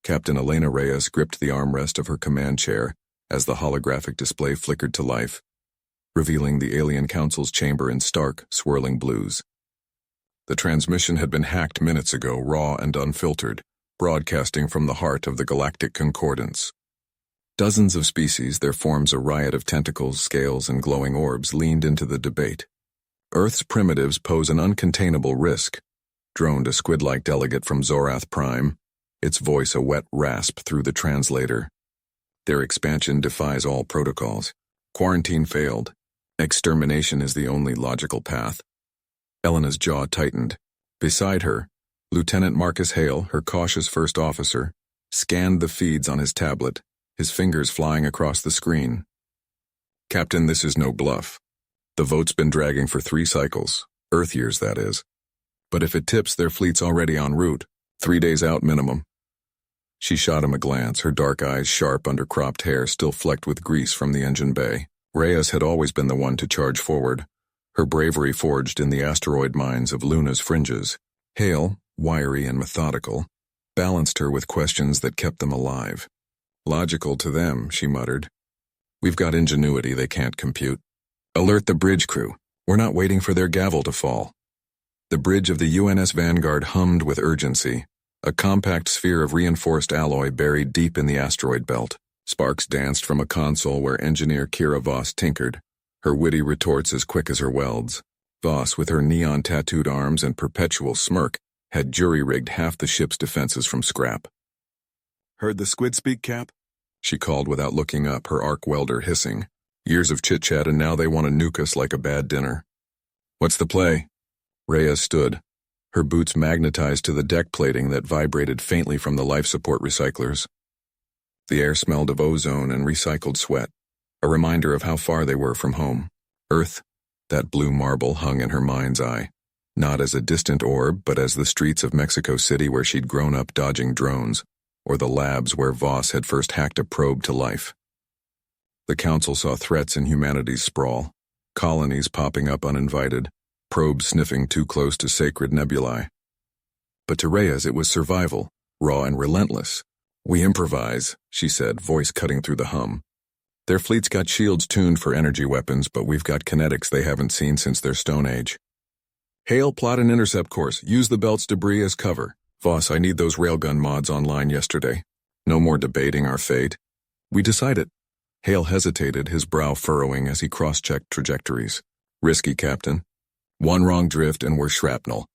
Captain Elena Reyes gripped the armrest of her command chair as the holographic display flickered to life, revealing the Alien Council's chamber in stark, swirling blues. The transmission had been hacked minutes ago, raw and unfiltered, broadcasting from the heart of the galactic concordance. Dozens of species, their forms a riot of tentacles, scales, and glowing orbs, leaned into the debate. Earth's primitives pose an uncontainable risk, droned a squid-like delegate from Zorath Prime, its voice a wet rasp through the translator. Their expansion defies all protocols. Quarantine failed. Extermination is the only logical path. Elena's jaw tightened. Beside her, Lieutenant Marcus Hale, her cautious first officer, scanned the feeds on his tablet, his fingers flying across the screen. Captain, this is no bluff. The vote's been dragging for 3 cycles, Earth years that is. But if it tips, their fleet's already en route, 3 days out minimum. She shot him a glance, her dark eyes sharp under cropped hair still flecked with grease from the engine bay. Reyes had always been the one to charge forward, her bravery forged in the asteroid mines of Luna's fringes. Hale, wiry and methodical, balanced her with questions that kept them alive. Logical to them, she muttered. We've got ingenuity they can't compute. Alert the bridge crew. We're not waiting for their gavel to fall. The bridge of the UNS Vanguard hummed with urgency, a compact sphere of reinforced alloy buried deep in the asteroid belt. Sparks danced from a console where engineer Kira Voss tinkered, her witty retorts as quick as her welds. Voss, with her neon-tattooed arms and perpetual smirk, had jury-rigged half the ship's defenses from scrap. Heard the squid speak, Cap? She called without looking up, her arc welder hissing. Years of chit-chat and now they want to nuke us like a bad dinner. What's the play? Reyes stood, her boots magnetized to the deck plating that vibrated faintly from the life support recyclers. The air smelled of ozone and recycled sweat, a reminder of how far they were from home. Earth, that blue marble hung in her mind's eye, not as a distant orb, but as the streets of Mexico City where she'd grown up dodging drones, or the labs where Voss had first hacked a probe to life. The Council saw threats in humanity's sprawl, colonies popping up uninvited, probes sniffing too close to sacred nebulae. But to Reyes it was survival, raw and relentless. We improvise, she said, voice cutting through the hum. Their fleet's got shields tuned for energy weapons, but we've got kinetics they haven't seen since their Stone Age. Hale, plot an intercept course. Use the belt's debris as cover. Voss, I need those railgun mods online yesterday. No more debating our fate. We decided. Hale hesitated, his brow furrowing as he cross-checked trajectories. Risky, Captain. One wrong drift and we're shrapnel.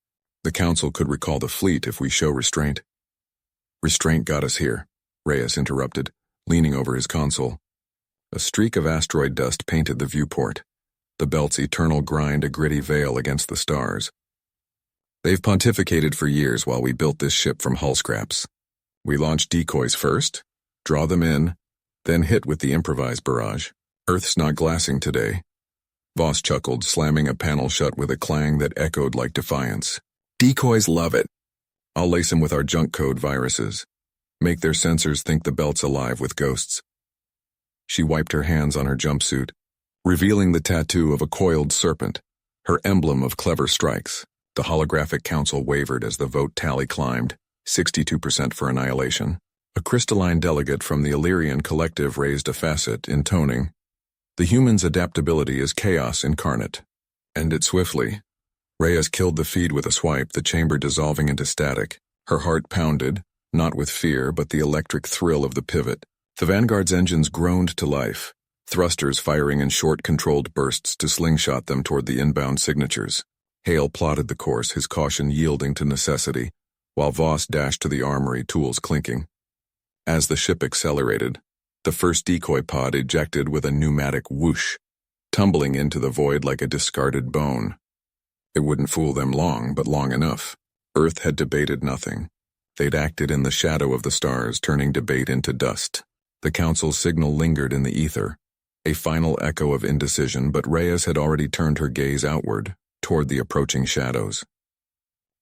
The Council could recall the fleet if we show restraint. Restraint got us here, Reyes interrupted, leaning over his console. A streak of asteroid dust painted the viewport, the belt's eternal grind a gritty veil against the stars. They've pontificated for years while we built this ship from hull scraps. We launched decoys first, draw them in, then hit with the improvised barrage. Earth's not glassing today. Voss chuckled, slamming a panel shut with a clang that echoed like defiance. Decoys love it. I'll lace them with our junk code viruses. Make their sensors think the belt's alive with ghosts. She wiped her hands on her jumpsuit, revealing the tattoo of a coiled serpent, her emblem of clever strikes. The holographic council wavered as the vote tally climbed, 62% for annihilation. A crystalline delegate from the Illyrian collective raised a facet, intoning, "The human's adaptability is chaos incarnate. End it swiftly." Reyes killed the feed with a swipe, the chamber dissolving into static. Her heart pounded, not with fear, but the electric thrill of the pivot. The Vanguard's engines groaned to life, thrusters firing in short, controlled bursts to slingshot them toward the inbound signatures. Hale plotted the course, his caution yielding to necessity, while Voss dashed to the armory, tools clinking. As the ship accelerated, the first decoy pod ejected with a pneumatic whoosh, tumbling into the void like a discarded bone. It wouldn't fool them long, but long enough. Earth had debated nothing. They'd acted in the shadow of the stars, turning debate into dust. The Council's signal lingered in the ether, a final echo of indecision, but Reyes had already turned her gaze outward, toward the approaching shadows.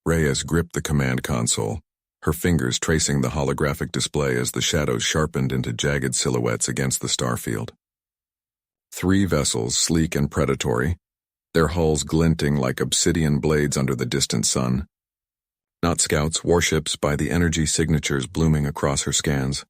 Reyes gripped the command console, her fingers tracing the holographic display as the shadows sharpened into jagged silhouettes against the starfield. 3 vessels, sleek and predatory, their hulls glinting like obsidian blades under the distant sun. Not scouts, warships by the energy signatures blooming across her scans.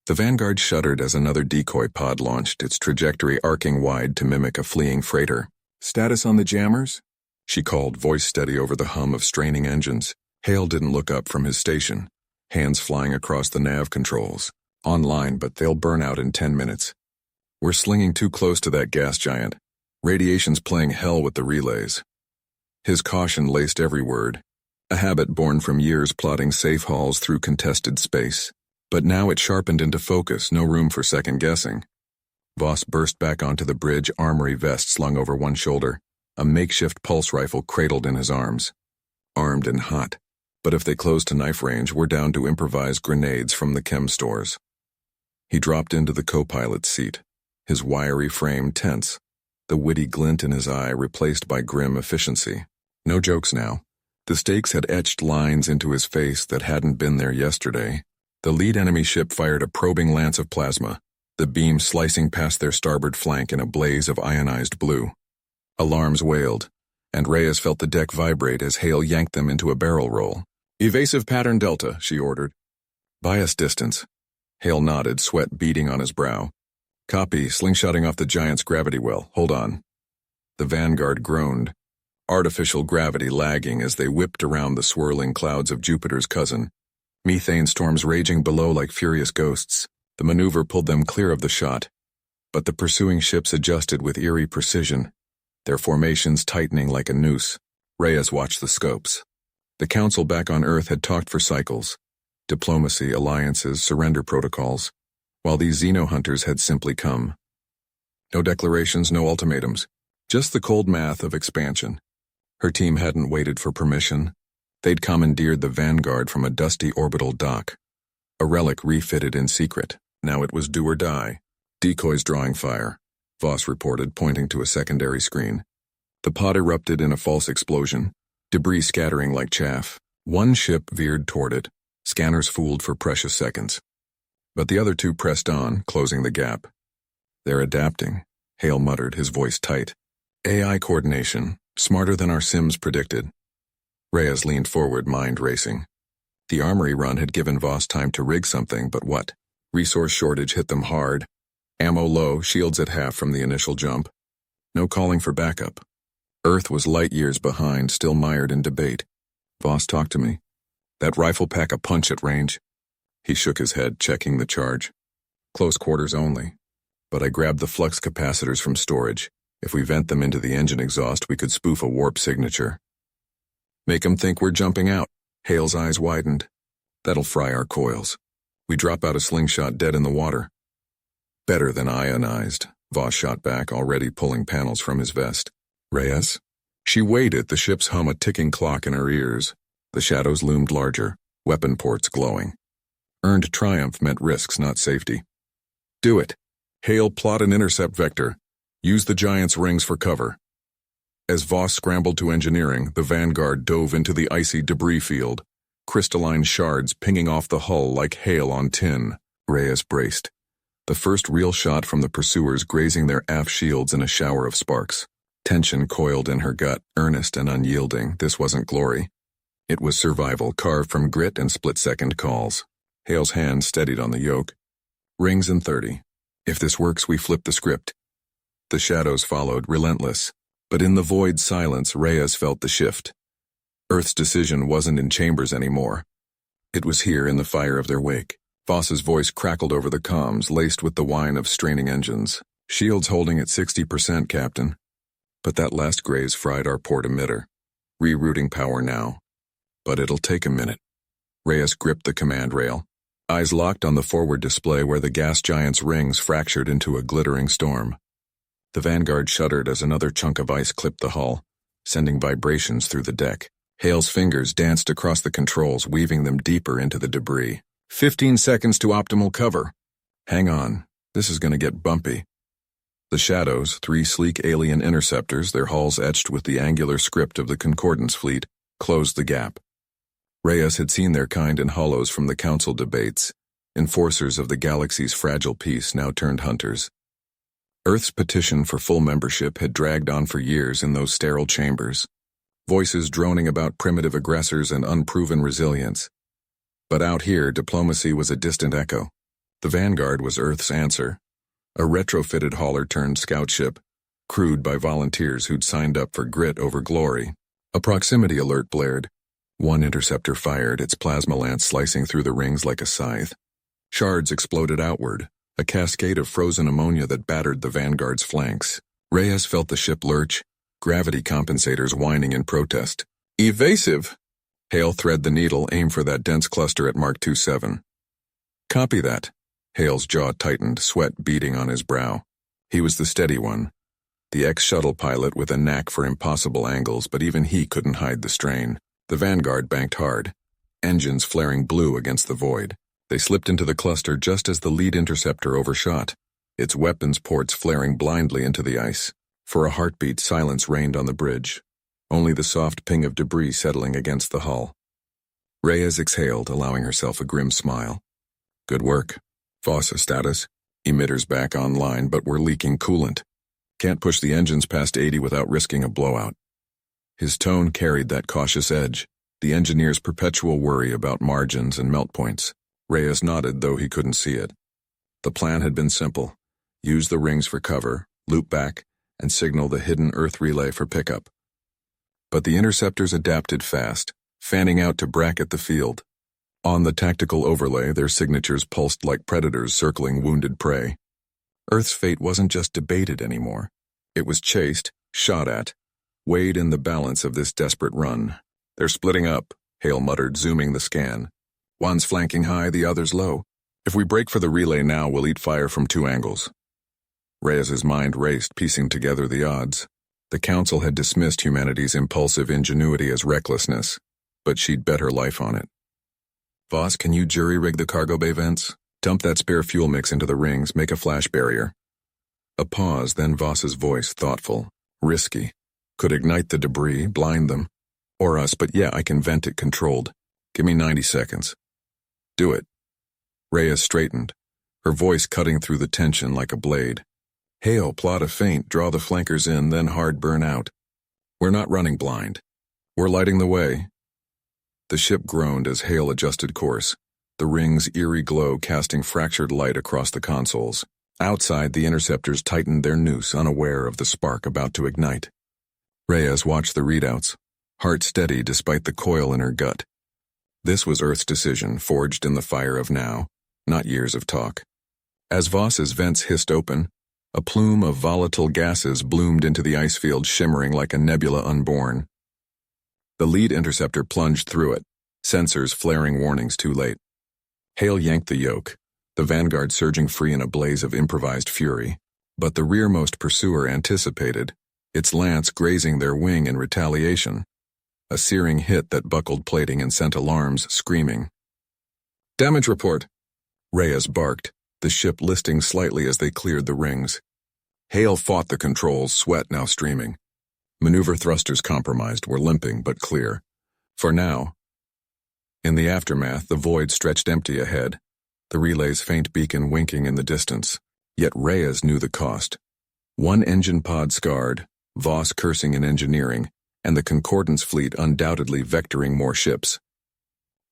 The Vanguard shuddered as another decoy pod launched, its trajectory arcing wide to mimic a fleeing freighter. "Status on the jammers?" she called, voice steady over the hum of straining engines. Hale didn't look up from his station, hands flying across the nav controls. "Online, but they'll burn out in 10 minutes. We're slinging too close to that gas giant. Radiation's playing hell with the relays." His caution laced every word, a habit born from years plotting safe hauls through contested space. But now it sharpened into focus, no room for second-guessing. Voss burst back onto the bridge, armory vest slung over one shoulder, a makeshift pulse rifle cradled in his arms. Armed and hot, but if they close to knife range, we're down to improvised grenades from the chem stores. He dropped into the co-pilot's seat, his wiry frame tense, the witty glint in his eye replaced by grim efficiency. No jokes now. The stakes had etched lines into his face that hadn't been there yesterday. The lead enemy ship fired a probing lance of plasma, the beam slicing past their starboard flank in a blaze of ionized blue. Alarms wailed, and Reyes felt the deck vibrate as Hale yanked them into a barrel roll. "Evasive pattern Delta," she ordered. "Bias distance." Hale nodded, sweat beading on his brow. "Copy, slingshotting off the giant's gravity well. Hold on." The Vanguard groaned, artificial gravity lagging as they whipped around the swirling clouds of Jupiter's cousin. Methane storms raging below like furious ghosts. The maneuver pulled them clear of the shot, but the pursuing ships adjusted with eerie precision, their formations tightening like a noose. Reyes watched the scopes. The Council back on Earth had talked for cycles. Diplomacy, alliances, surrender protocols, while these xeno-hunters had simply come. No declarations, no ultimatums, just the cold math of expansion. Her team hadn't waited for permission. They'd commandeered the Vanguard from a dusty orbital dock, a relic refitted in secret. Now it was do or die. "Decoys drawing fire," Voss reported, pointing to a secondary screen. The pod erupted in a false explosion, debris scattering like chaff. One ship veered toward it, scanners fooled for precious seconds. But the other two pressed on, closing the gap. "They're adapting," Hale muttered, his voice tight. "AI coordination, smarter than our sims predicted." Reyes leaned forward, mind racing. The armory run had given Voss time to rig something, but what? Resource shortage hit them hard. Ammo low, shields at half from the initial jump. No calling for backup. Earth was light years behind, still mired in debate. "Voss, talk to me. That rifle pack a punch at range?" He shook his head, checking the charge. "Close quarters only. But I grabbed the flux capacitors from storage. If we vent them into the engine exhaust, we could spoof a warp signature." "Make 'em think we're jumping out." Hale's eyes widened. "That'll fry our coils. We drop out a slingshot dead in the water." "Better than ionized," Voss shot back, already pulling panels from his vest. "Reyes?" She waited, the ship's hum a ticking clock in her ears. The shadows loomed larger, weapon ports glowing. Earned triumph meant risks, not safety. "Do it." Hale, plot an intercept vector. Use the giant's rings for cover. As Voss scrambled to engineering, the Vanguard dove into the icy debris field, crystalline shards pinging off the hull like hail on tin. Reyes braced, the first real shot from the pursuers grazing their aft shields in a shower of sparks. Tension coiled in her gut, earnest and unyielding. This wasn't glory. It was survival, carved from grit and split-second calls. Hale's hand steadied on the yoke. "Rings in 30. If this works, we flip the script." The shadows followed, relentless. But in the void silence, Reyes felt the shift. Earth's decision wasn't in chambers anymore. It was here in the fire of their wake. Voss's voice crackled over the comms, laced with the whine of straining engines. "Shields holding at 60%, Captain. But that last graze fried our port emitter. Rerouting power now. But it'll take a minute." Reyes gripped the command rail, eyes locked on the forward display where the gas giant's rings fractured into a glittering storm. The Vanguard shuddered as another chunk of ice clipped the hull, sending vibrations through the deck. Hale's fingers danced across the controls, weaving them deeper into the debris. 15 seconds to optimal cover. Hang on, this is going to get bumpy. The shadows, 3 sleek alien interceptors, their hulls etched with the angular script of the Concordance fleet, closed the gap. Reyes had seen their kind in hollows from the Council debates, enforcers of the galaxy's fragile peace now turned hunters. Earth's petition for full membership had dragged on for years in those sterile chambers. voices droning about primitive aggressors and unproven resilience. But out here, diplomacy was a distant echo. The Vanguard was Earth's answer. A retrofitted hauler-turned-scout ship, crewed by volunteers who'd signed up for grit over glory. A proximity alert blared. One interceptor fired, its plasma lance slicing through the rings like a scythe. Shards exploded outward, a cascade of frozen ammonia that battered the Vanguard's flanks. Reyes felt the ship lurch, gravity compensators whining in protest. Evasive! Hale thread the needle, aim for that dense cluster at Mark 27. Copy that. Hale's jaw tightened, sweat beading on his brow. He was the steady one. The ex-shuttle pilot with a knack for impossible angles, but even he couldn't hide the strain. The Vanguard banked hard, engines flaring blue against the void. They slipped into the cluster just as the lead interceptor overshot, its weapons ports flaring blindly into the ice. For a heartbeat, silence reigned on the bridge, only the soft ping of debris settling against the hull. Reyes exhaled, allowing herself a grim smile. Good work. Voss status. Emitters back online, but we're leaking coolant. Can't push the engines past 80 without risking a blowout. His tone carried that cautious edge, the engineer's perpetual worry about margins and melt points. Reyes nodded, though he couldn't see it. The plan had been simple. Use the rings for cover, loop back, and signal the hidden Earth relay for pickup. But the interceptors adapted fast, fanning out to bracket the field. On the tactical overlay, their signatures pulsed like predators circling wounded prey. Earth's fate wasn't just debated anymore. It was chased, shot at, weighed in the balance of this desperate run. They're splitting up, Hale muttered, zooming the scan. One's flanking high, the other's low. If we break for the relay now, we'll eat fire from two angles. Reyes's mind raced, piecing together the odds. The Council had dismissed humanity's impulsive ingenuity as recklessness, but she'd bet her life on it. Voss, can you jury-rig the cargo bay vents? Dump that spare fuel mix into the rings, make a flash barrier. A pause, then Voss's voice, thoughtful, risky. Could ignite the debris, blind them. Or us, but yeah, I can vent it controlled. Give me 90 seconds. Do it. Reyes straightened, her voice cutting through the tension like a blade. Hale, plot a feint, draw the flankers in, then hard burn out. We're not running blind. We're lighting the way. The ship groaned as Hale adjusted course, the ring's eerie glow casting fractured light across the consoles. Outside, the interceptors tightened their noose, unaware of the spark about to ignite. Reyes watched the readouts, heart steady despite the coil in her gut. This was Earth's decision, forged in the fire of now, not years of talk. As Voss's vents hissed open, a plume of volatile gases bloomed into the ice field, shimmering like a nebula unborn. The lead interceptor plunged through it, sensors flaring warnings too late. Hale yanked the yoke, the Vanguard surging free in a blaze of improvised fury. But the rearmost pursuer anticipated, its lance grazing their wing in retaliation. A searing hit that buckled plating and sent alarms screaming. Damage report! Reyes barked, the ship listing slightly as they cleared the rings. Hale fought the controls, sweat now streaming. Maneuver thrusters compromised, were limping but clear. For now. In the aftermath, the void stretched empty ahead, the relay's faint beacon winking in the distance. Yet Reyes knew the cost. One engine pod scarred, Voss cursing in engineering, and the Concordance fleet undoubtedly vectoring more ships.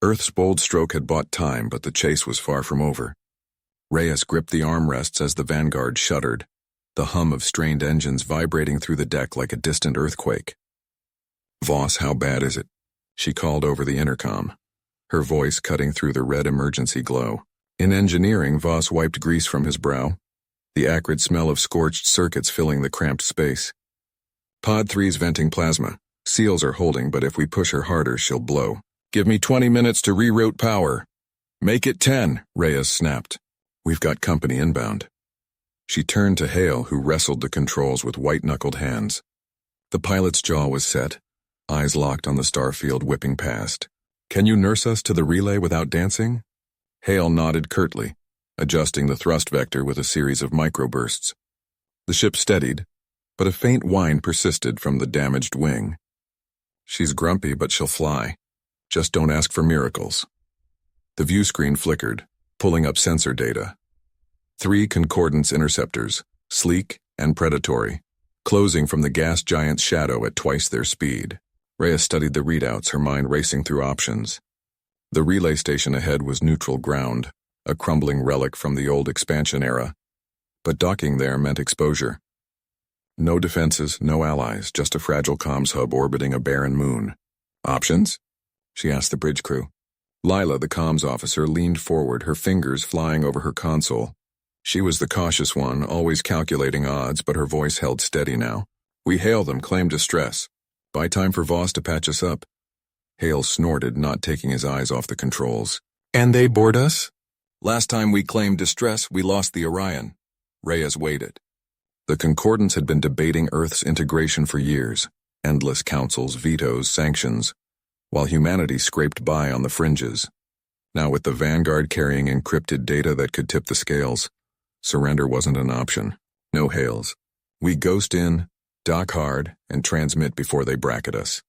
Earth's bold stroke had bought time, but the chase was far from over. Reyes gripped the armrests as the Vanguard shuddered, the hum of strained engines vibrating through the deck like a distant earthquake. Voss, how bad is it? She called over the intercom, her voice cutting through the red emergency glow. In engineering, Voss wiped grease from his brow, the acrid smell of scorched circuits filling the cramped space. Pod 3's venting plasma. Seals are holding, but if we push her harder, she'll blow. Give me 20 minutes to reroute power. Make it 10, Reyes snapped. We've got company inbound. She turned to Hale, who wrestled the controls with white-knuckled hands. The pilot's jaw was set, eyes locked on the starfield whipping past. Can you nurse us to the relay without dancing? Hale nodded curtly, adjusting the thrust vector with a series of microbursts. The ship steadied, but a faint whine persisted from the damaged wing. She's grumpy, but she'll fly. Just don't ask for miracles. The view screen flickered, pulling up sensor data. 3 Concordance interceptors, sleek and predatory, closing from the gas giant's shadow at twice their speed. Rhea studied the readouts, her mind racing through options. The relay station ahead was neutral ground, a crumbling relic from the old expansion era. But docking there meant exposure. No defenses, no allies, just a fragile comms hub orbiting a barren moon. Options? She asked the bridge crew. Lila, the comms officer, leaned forward, her fingers flying over her console. She was the cautious one, always calculating odds, but her voice held steady now. We hail them, claim distress. Buy time for Voss to patch us up. Hale snorted, not taking his eyes off the controls. And they board us? Last time we claimed distress, we lost the Orion. Reyes waited. The Concordance had been debating Earth's integration for years, endless councils, vetoes, sanctions, while humanity scraped by on the fringes. Now with the Vanguard carrying encrypted data that could tip the scales, surrender wasn't an option. No hails. We ghost in, dock hard, and transmit before they bracket us.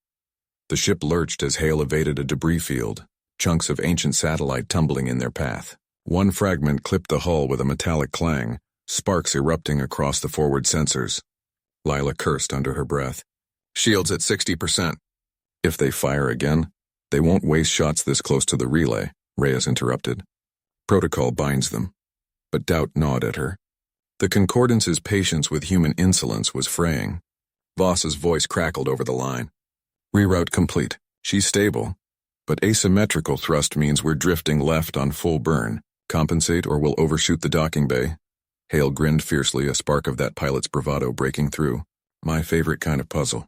The ship lurched as Hale evaded a debris field, chunks of ancient satellite tumbling in their path. One fragment clipped the hull with a metallic clang, sparks erupting across the forward sensors. Lila cursed under her breath. Shields at 60%. If they fire again, they won't waste shots this close to the relay, Reyes interrupted. Protocol binds them. But doubt gnawed at her. The Concordance's patience with human insolence was fraying. Voss's voice crackled over the line. Reroute complete. She's stable. But asymmetrical thrust means we're drifting left on full burn. Compensate or we'll overshoot the docking bay. Hale grinned fiercely, a spark of that pilot's bravado breaking through. My favorite kind of puzzle.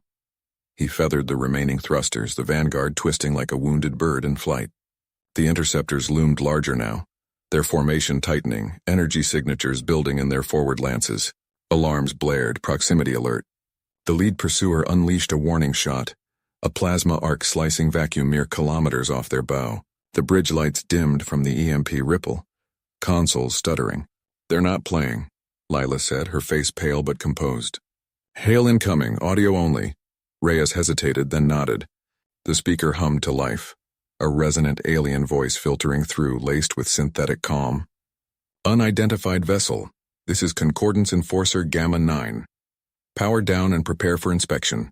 He feathered the remaining thrusters, the Vanguard twisting like a wounded bird in flight. The interceptors loomed larger now, their formation tightening, energy signatures building in their forward lances. Alarms blared, proximity alert. The lead pursuer unleashed a warning shot, a plasma arc slicing vacuum mere kilometers off their bow. The bridge lights dimmed from the EMP ripple. Consoles stuttering. They're not playing, Lila said, her face pale but composed. Hail incoming, audio only. Reyes hesitated, then nodded. The speaker hummed to life, a resonant alien voice filtering through, laced with synthetic calm. Unidentified vessel. This is Concordance Enforcer Gamma 9. Power down and prepare for inspection.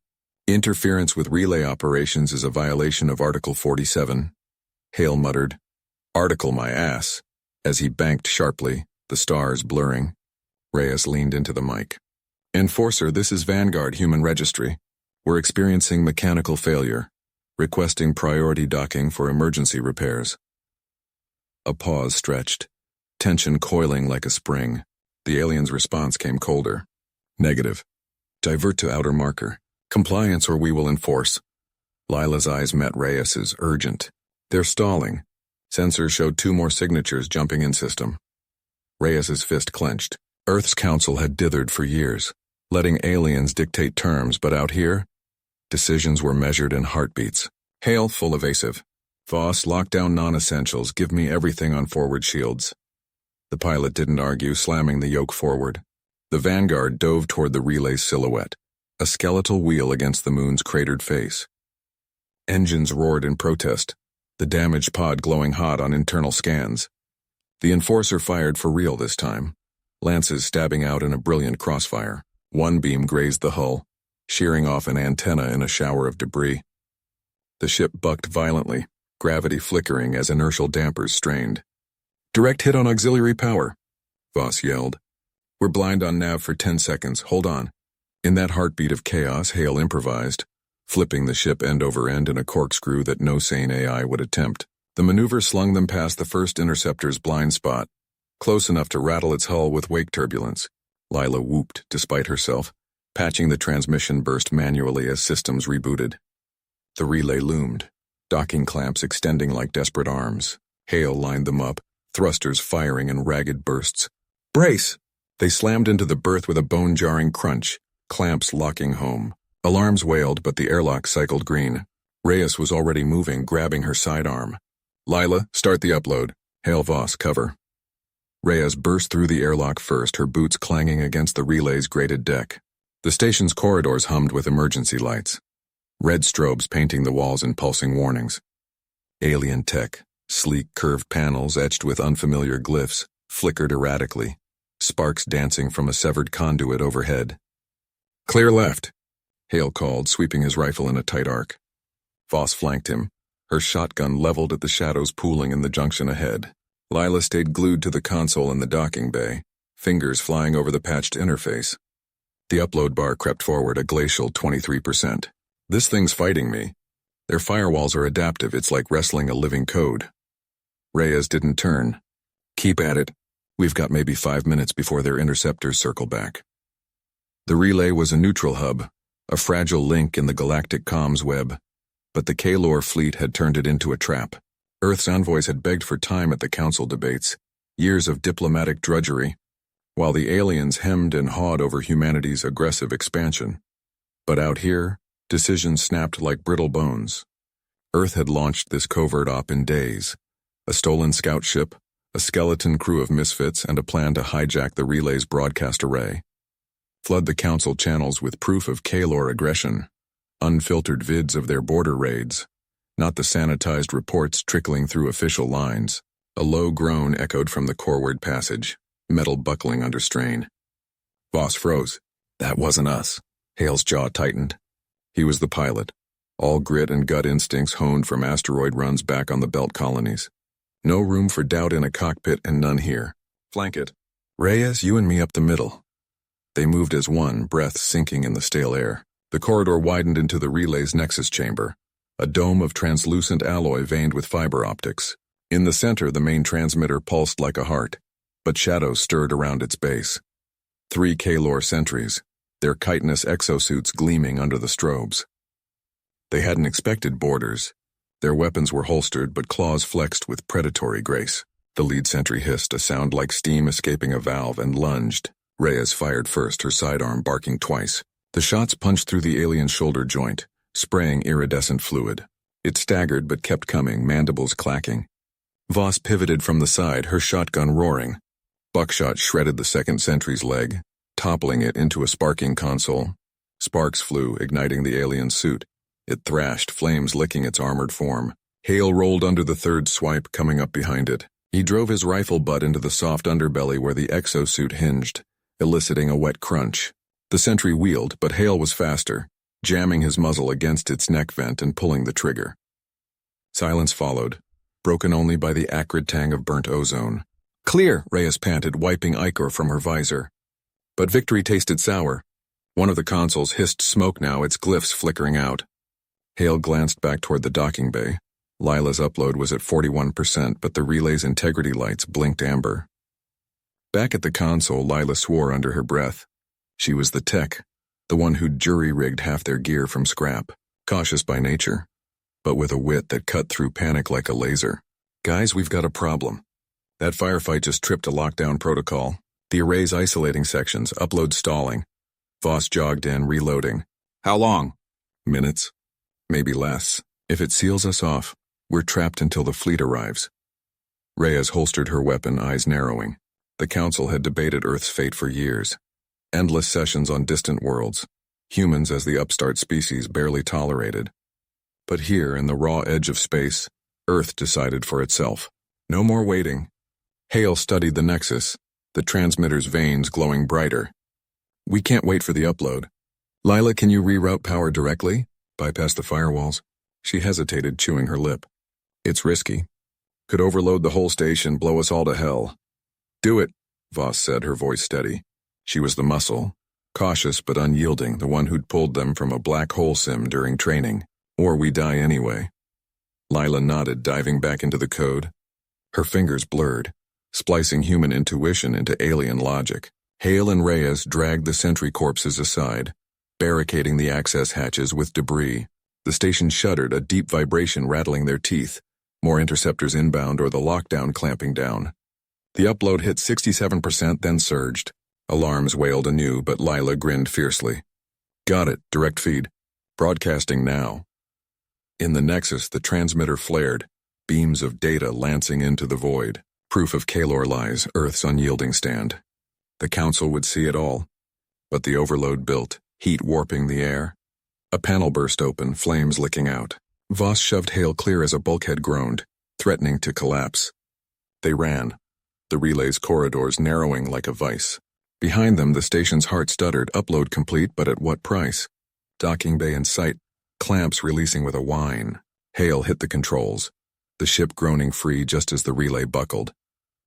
Interference with relay operations is a violation of Article 47. Hale muttered, Article my ass, as he banked sharply, the stars blurring. Reyes leaned into the mic. Enforcer, this is Vanguard Human Registry. We're experiencing mechanical failure. Requesting priority docking for emergency repairs. A pause stretched, tension coiling like a spring. The alien's response came colder. Negative. Divert to outer marker. Compliance or we will enforce. Lila's eyes met Reyes's, urgent. They're stalling. Sensors showed 2 more signatures jumping in system. Reyes's fist clenched. Earth's council had dithered for years, letting aliens dictate terms, but out here, decisions were measured in heartbeats. Hale, full evasive. Voss, lock down non-essentials, give me everything on forward shields. The pilot didn't argue, slamming the yoke forward. The Vanguard dove toward the relay's silhouette, a skeletal wheel against the moon's cratered face. Engines roared in protest, the damaged pod glowing hot on internal scans. The Enforcer fired for real this time, lances stabbing out in a brilliant crossfire. One beam grazed the hull, shearing off an antenna in a shower of debris. The ship bucked violently, gravity flickering as inertial dampers strained. Direct hit on auxiliary power, Voss yelled. We're blind on nav for 10 seconds, hold on. In that heartbeat of chaos, Hale improvised, flipping the ship end over end in a corkscrew that no sane AI would attempt. The maneuver slung them past the first interceptor's blind spot, close enough to rattle its hull with wake turbulence. Lila whooped, despite herself, patching the transmission burst manually as systems rebooted. The relay loomed, docking clamps extending like desperate arms. Hale lined them up, thrusters firing in ragged bursts. Brace! They slammed into the berth with a bone-jarring crunch, clamps locking home. Alarms wailed, but the airlock cycled green. Reyes was already moving, grabbing her sidearm. Lila, start the upload. Hale, Voss, cover. Reyes burst through the airlock first, her boots clanging against the relay's grated deck. The station's corridors hummed with emergency lights, red strobes painting the walls in pulsing warnings. Alien tech, sleek curved panels etched with unfamiliar glyphs, flickered erratically, sparks dancing from a severed conduit overhead. Clear left, Hale called, sweeping his rifle in a tight arc. Voss flanked him, her shotgun leveled at the shadows pooling in the junction ahead. Lila stayed glued to the console in the docking bay, fingers flying over the patched interface. The upload bar crept forward a glacial 23%. This thing's fighting me. Their firewalls are adaptive, it's like wrestling a living code. Reyes didn't turn. Keep at it. We've got maybe 5 minutes before their interceptors circle back. The relay was a neutral hub, a fragile link in the galactic comms web, but the Kalor fleet had turned it into a trap. Earth's envoys had begged for time at the council debates, years of diplomatic drudgery, while the aliens hemmed and hawed over humanity's aggressive expansion. But out here, decisions snapped like brittle bones. Earth had launched this covert op in days. A stolen scout ship, a skeleton crew of misfits, and a plan to hijack the relay's broadcast array. Flood the council channels with proof of Kalor aggression, unfiltered vids of their border raids, not the sanitized reports trickling through official lines. A low groan echoed from the coreward passage, metal buckling under strain. Voss froze. That wasn't us. Hale's jaw tightened. He was the pilot, all grit and gut instincts honed from asteroid runs back on the belt colonies. No room for doubt in a cockpit and none here. Flank it. Reyes, you and me up the middle. They moved as one, breath sinking in the stale air. The corridor widened into the relay's nexus chamber, a dome of translucent alloy veined with fiber optics. In the center, the main transmitter pulsed like a heart, but shadows stirred around its base. 3 Kalor sentries, their chitinous exosuits gleaming under the strobes. They hadn't expected boarders. Their weapons were holstered, but claws flexed with predatory grace. The lead sentry hissed, a sound like steam escaping a valve, and lunged. Reyes fired first, her sidearm barking twice. The shots punched through the alien's shoulder joint, spraying iridescent fluid. It staggered but kept coming, mandibles clacking. Voss pivoted from the side, her shotgun roaring. Buckshot shredded the second sentry's leg, toppling it into a sparking console. Sparks flew, igniting the alien's suit. It thrashed, flames licking its armored form. Hale rolled under the third swipe, coming up behind it. He drove his rifle butt into the soft underbelly where the exosuit hinged, eliciting a wet crunch. The sentry wheeled, but Hale was faster, jamming his muzzle against its neck vent and pulling the trigger. Silence followed, broken only by the acrid tang of burnt ozone. Clear, Reyes panted, wiping ichor from her visor. But victory tasted sour. One of the consoles hissed smoke now, its glyphs flickering out. Hale glanced back toward the docking bay. Lila's upload was at 41%, but the relay's integrity lights blinked amber. Back at the console, Lila swore under her breath. She was the tech, the one who'd jury-rigged half their gear from scrap, cautious by nature, but with a wit that cut through panic like a laser. Guys, we've got a problem. That firefight just tripped a lockdown protocol. The array's isolating sections, upload stalling. Voss jogged in, reloading. How long? Minutes. Maybe less. If it seals us off, we're trapped until the fleet arrives. Reyes holstered her weapon, eyes narrowing. The Council had debated Earth's fate for years. Endless sessions on distant worlds. Humans as the upstart species barely tolerated. But here, in the raw edge of space, Earth decided for itself. No more waiting. Hale studied the nexus, the transmitter's veins glowing brighter. We can't wait for the upload. Lila, can you reroute power directly? Bypass the firewalls? She hesitated, chewing her lip. It's risky. Could overload the whole station, blow us all to hell. Do it, Voss said, her voice steady. She was the muscle, cautious but unyielding, the one who'd pulled them from a black hole sim during training. Or we die anyway. Lila nodded, diving back into the code. Her fingers blurred, splicing human intuition into alien logic. Hale and Reyes dragged the sentry corpses aside, barricading the access hatches with debris. The station shuddered, a deep vibration rattling their teeth. More interceptors inbound or the lockdown clamping down. The upload hit 67%, then surged. Alarms wailed anew, but Lila grinned fiercely. Got it, direct feed. Broadcasting now. In the nexus, the transmitter flared, beams of data lancing into the void. Proof of Kalor lies, Earth's unyielding stand. The Council would see it all. But the overload built, heat warping the air. A panel burst open, flames licking out. Voss shoved Hale clear as a bulkhead groaned, threatening to collapse. They ran, the relay's corridors narrowing like a vice. Behind them, the station's heart stuttered, upload complete, but at what price? Docking bay in sight, clamps releasing with a whine. Hale hit the controls, the ship groaning free just as the relay buckled.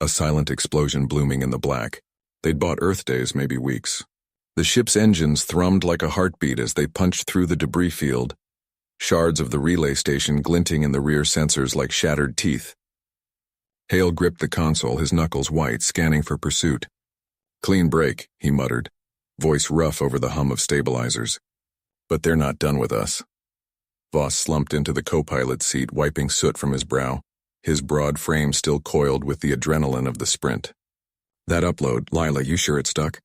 A silent explosion blooming in the black. They'd bought Earth days, maybe weeks. The ship's engines thrummed like a heartbeat as they punched through the debris field, shards of the relay station glinting in the rear sensors like shattered teeth. Hale gripped the console, his knuckles white, scanning for pursuit. "Clean break," he muttered, voice rough over the hum of stabilizers. "But they're not done with us." Voss slumped into the co-pilot's seat, wiping soot from his brow, his broad frame still coiled with the adrenaline of the sprint. "That upload, Lila, you sure it stuck?"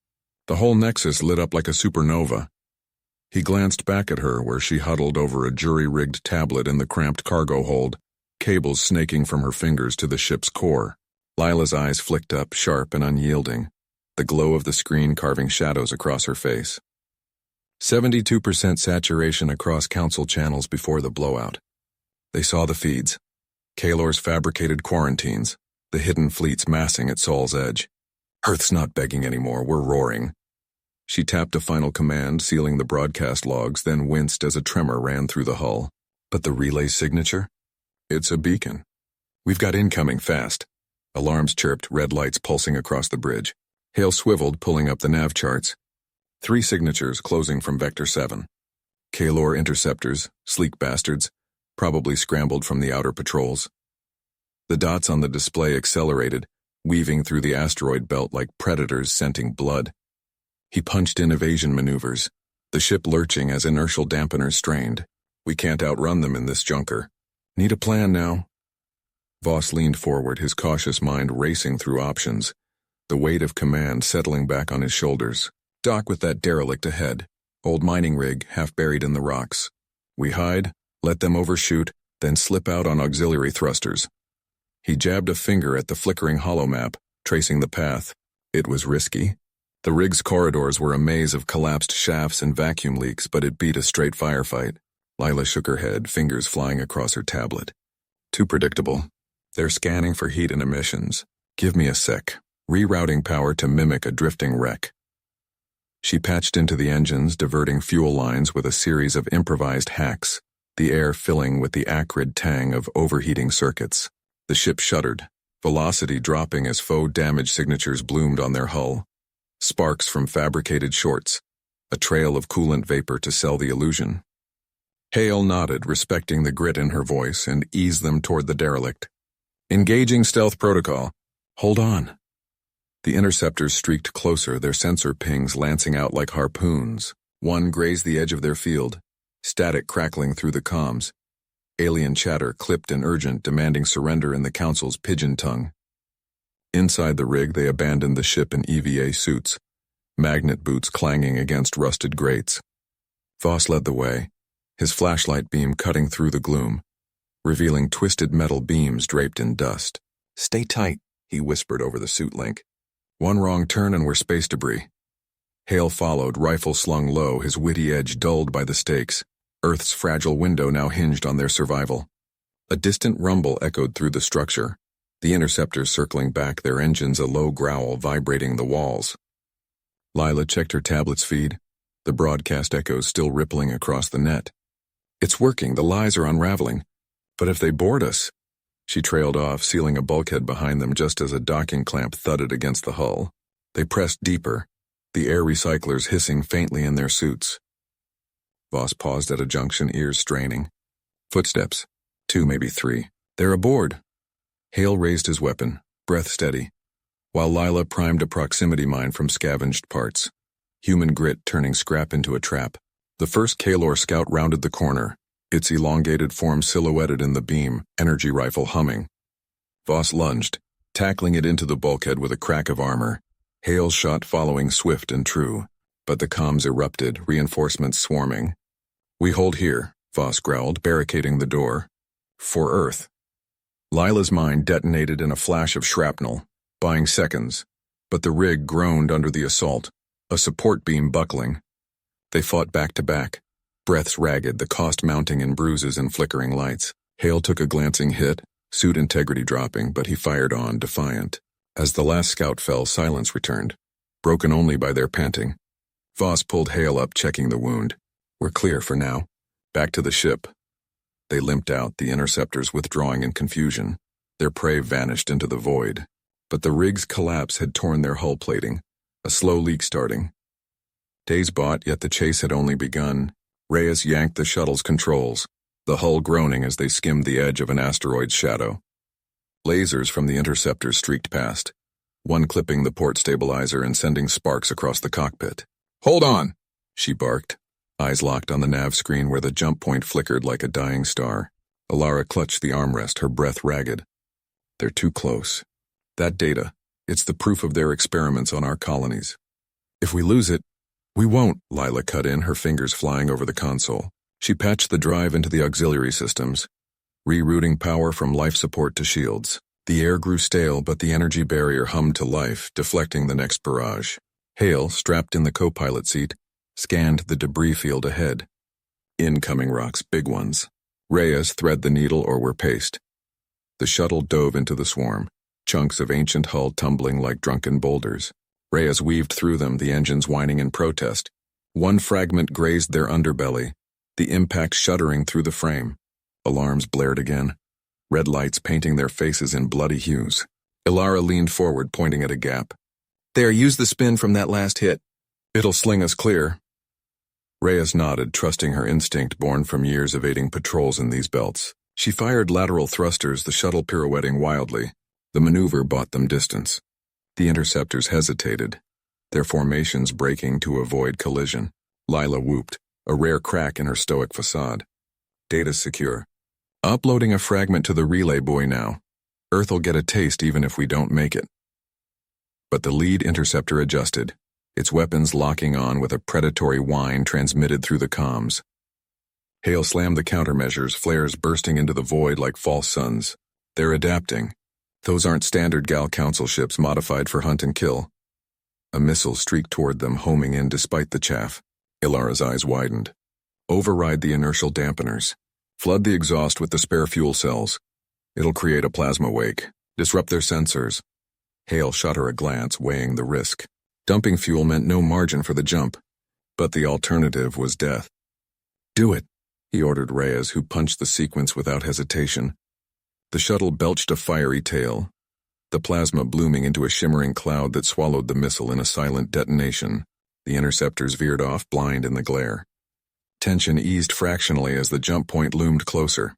The whole nexus lit up like a supernova. He glanced back at her where she huddled over a jury-rigged tablet in the cramped cargo hold, cables snaking from her fingers to the ship's core. Lila's eyes flicked up, sharp and unyielding, the glow of the screen carving shadows across her face. 72% saturation across council channels before the blowout. They saw the feeds. Kalor's fabricated quarantines, the hidden fleets massing at Sol's edge. "Earth's not begging anymore, we're roaring." She tapped a final command, sealing the broadcast logs, then winced as a tremor ran through the hull. "But the relay signature? It's a beacon. We've got incoming fast." Alarms chirped, red lights pulsing across the bridge. Hale swiveled, pulling up the nav charts. 3 signatures closing from Vector 7. Kalor interceptors, sleek bastards, probably scrambled from the outer patrols. The dots on the display accelerated, weaving through the asteroid belt like predators scenting blood. He punched in evasion maneuvers, the ship lurching as inertial dampeners strained. "We can't outrun them in this junker. Need a plan now." Voss leaned forward, his cautious mind racing through options, the weight of command settling back on his shoulders. "Dock with that derelict ahead. Old mining rig, half buried in the rocks. We hide, let them overshoot, then slip out on auxiliary thrusters." He jabbed a finger at the flickering holomap, tracing the path. It was risky. The rig's corridors were a maze of collapsed shafts and vacuum leaks, but it beat a straight firefight. Lila shook her head, fingers flying across her tablet. "Too predictable. They're scanning for heat and emissions. Give me a sec. Rerouting power to mimic a drifting wreck." She patched into the engines, diverting fuel lines with a series of improvised hacks, the air filling with the acrid tang of overheating circuits. The ship shuddered, velocity dropping as faux damage signatures bloomed on their hull. Sparks from fabricated shorts, a trail of coolant vapor to sell the illusion. Hale nodded, respecting the grit in her voice, and eased them toward the derelict. "Engaging stealth protocol. Hold on." The interceptors streaked closer, their sensor pings lancing out like harpoons. One grazed the edge of their field, static crackling through the comms. Alien chatter clipped and urgent, demanding surrender in the council's pigeon tongue. Inside the rig, they abandoned the ship in EVA suits, magnet boots clanging against rusted grates. Voss led the way, his flashlight beam cutting through the gloom, revealing twisted metal beams draped in dust. "Stay tight," he whispered over the suit link. "One wrong turn and we're space debris." Hale followed, rifle slung low, his witty edge dulled by the stakes. Earth's fragile window now hinged on their survival. A distant rumble echoed through the structure, the interceptors circling back, their engines a low growl vibrating the walls. Lila checked her tablet's feed, the broadcast echoes still rippling across the net. "It's working, the lies are unraveling. But if they board us..." She trailed off, sealing a bulkhead behind them just as a docking clamp thudded against the hull. They pressed deeper, the air recyclers hissing faintly in their suits. Voss paused at a junction, ears straining. Footsteps. 2, maybe 3. "They're aboard." Hale raised his weapon, breath steady, while Lila primed a proximity mine from scavenged parts. Human grit turning scrap into a trap. The first Kalor scout rounded the corner, its elongated form silhouetted in the beam, energy rifle humming. Voss lunged, tackling it into the bulkhead with a crack of armor. Hale's shot following swift and true, but the comms erupted, reinforcements swarming. "We hold here," Voss growled, barricading the door. "For Earth." Lila's mind detonated in a flash of shrapnel, buying seconds, but the rig groaned under the assault, a support beam buckling. They fought back to back, breaths ragged, the cost mounting in bruises and flickering lights. Hale took a glancing hit, suit integrity dropping, but he fired on, defiant. As the last scout fell, silence returned, broken only by their panting. Voss pulled Hale up, checking the wound. "We're clear for now. Back to the ship. They limped out, the interceptors withdrawing in confusion. Their prey vanished into the void. But the rig's collapse had torn their hull plating, a slow leak starting. Days bought, yet the chase had only begun. Reyes yanked the shuttle's controls, the hull groaning as they skimmed the edge of an asteroid's shadow. Lasers from the interceptors streaked past, one clipping the port stabilizer and sending sparks across the cockpit. "Hold on!" she barked, eyes locked on the nav screen where the jump point flickered like a dying star. Alara clutched the armrest, her breath ragged. They're too close. That data, it's the proof of their experiments on our colonies. If we lose it, we won't, Lila cut in, her fingers flying over the console. She patched the drive into the auxiliary systems, rerouting power from life support to shields. The air grew stale, but the energy barrier hummed to life, deflecting the next barrage. Hale, strapped in the co-pilot seat, scanned the debris field ahead. Incoming rocks, big ones. Reyes, thread the needle or we're paced. The shuttle dove into the swarm, chunks of ancient hull tumbling like drunken boulders. Reyes weaved through them, the engines whining in protest. One fragment grazed their underbelly, the impact shuddering through the frame. Alarms blared again, red lights painting their faces in bloody hues. Ilara leaned forward, pointing at a gap. "There, use the spin from that last hit. It'll sling us clear." Reyes nodded, trusting her instinct born from years evading patrols in these belts. She fired lateral thrusters, the shuttle pirouetting wildly. The maneuver bought them distance. The interceptors hesitated, their formations breaking to avoid collision. Lila whooped, a rare crack in her stoic facade. "Data secure. Uploading a fragment to the relay buoy now. Earth'll get a taste even if we don't make it." But the lead interceptor adjusted, its weapons locking on with a predatory whine transmitted through the comms. Hale slammed the countermeasures, flares bursting into the void like false suns. They're adapting. Those aren't standard Gal Council ships modified for hunt and kill. A missile streaked toward them, homing in despite the chaff. Ilara's eyes widened. Override the inertial dampeners. Flood the exhaust with the spare fuel cells. It'll create a plasma wake. Disrupt their sensors. Hale shot her a glance, weighing the risk. Dumping fuel meant no margin for the jump, but the alternative was death. "Do it," he ordered Reyes, who punched the sequence without hesitation. The shuttle belched a fiery tail, the plasma blooming into a shimmering cloud that swallowed the missile in a silent detonation. The interceptors veered off, blind in the glare. Tension eased fractionally as the jump point loomed closer.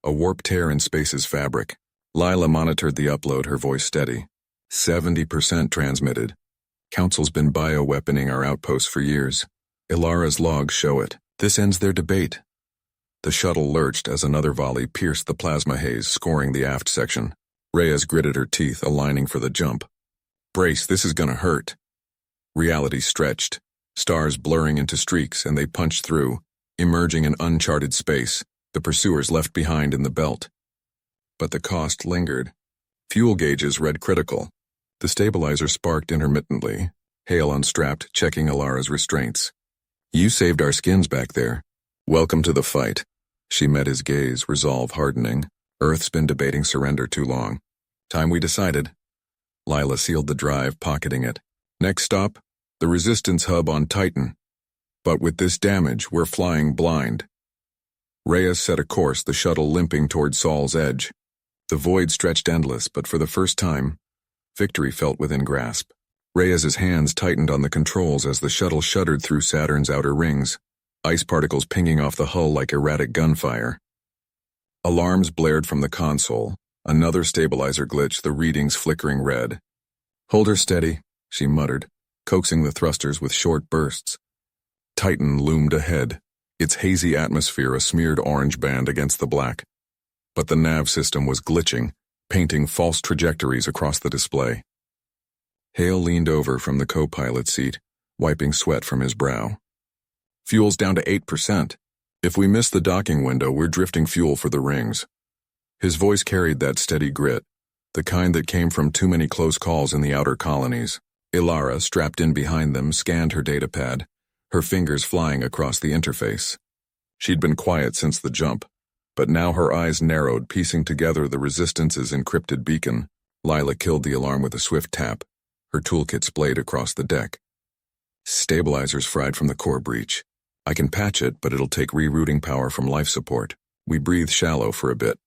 A warp tear in space's fabric. Lila monitored the upload, her voice steady. 70% transmitted. Council's been bioweaponing our outposts for years. Ilara's logs show it. This ends their debate. The shuttle lurched as another volley pierced the plasma haze, scoring the aft section. Reyes gritted her teeth, aligning for the jump. "Brace, this is gonna hurt." Reality stretched, stars blurring into streaks, and they punched through, emerging in uncharted space, the pursuers left behind in the belt. But the cost lingered. Fuel gauges read critical. The stabilizer sparked intermittently. Hale unstrapped, checking Ilara's restraints. "You saved our skins back there. Welcome to the fight." She met his gaze, resolve hardening. Earth's been debating surrender too long. "Time we decided." Lila sealed the drive, pocketing it. "Next stop, the resistance hub on Titan. But with this damage, we're flying blind." Reyes set a course, the shuttle limping toward Sol's edge. The void stretched endless, but for the first time, victory felt within grasp. Reyes's hands tightened on the controls as the shuttle shuddered through Saturn's outer rings, ice particles pinging off the hull like erratic gunfire. Alarms blared from the console, another stabilizer glitch, the readings flickering red. "Hold her steady," she muttered, coaxing the thrusters with short bursts. Titan loomed ahead, its hazy atmosphere a smeared orange band against the black. But the nav system was glitching, painting false trajectories across the display. Hale leaned over from the co-pilot seat, wiping sweat from his brow. "Fuel's down to 8%. If we miss the docking window, we're drifting fuel for the rings." His voice carried that steady grit, the kind that came from too many close calls in the outer colonies. Ilara, strapped in behind them, scanned her datapad, her fingers flying across the interface. She'd been quiet since the jump, but now her eyes narrowed, piecing together the Resistance's encrypted beacon. Lila killed the alarm with a swift tap, her toolkit splayed across the deck. Stabilizers fried from the core breach. I can patch it, but it'll take rerouting power from life support. We breathe shallow for a bit.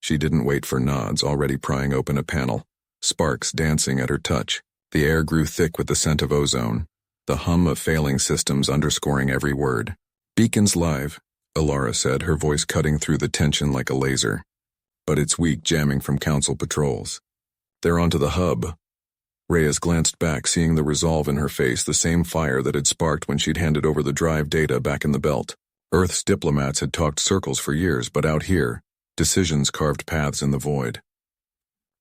She didn't wait for nods, already prying open a panel, sparks dancing at her touch. The air grew thick with the scent of ozone, the hum of failing systems underscoring every word. Beacons live, Alara said, her voice cutting through the tension like a laser. But it's weak, jamming from Council patrols. They're onto the hub. Reyes glanced back, seeing the resolve in her face, the same fire that had sparked when she'd handed over the drive data back in the belt. Earth's diplomats had talked circles for years, but out here, decisions carved paths in the void.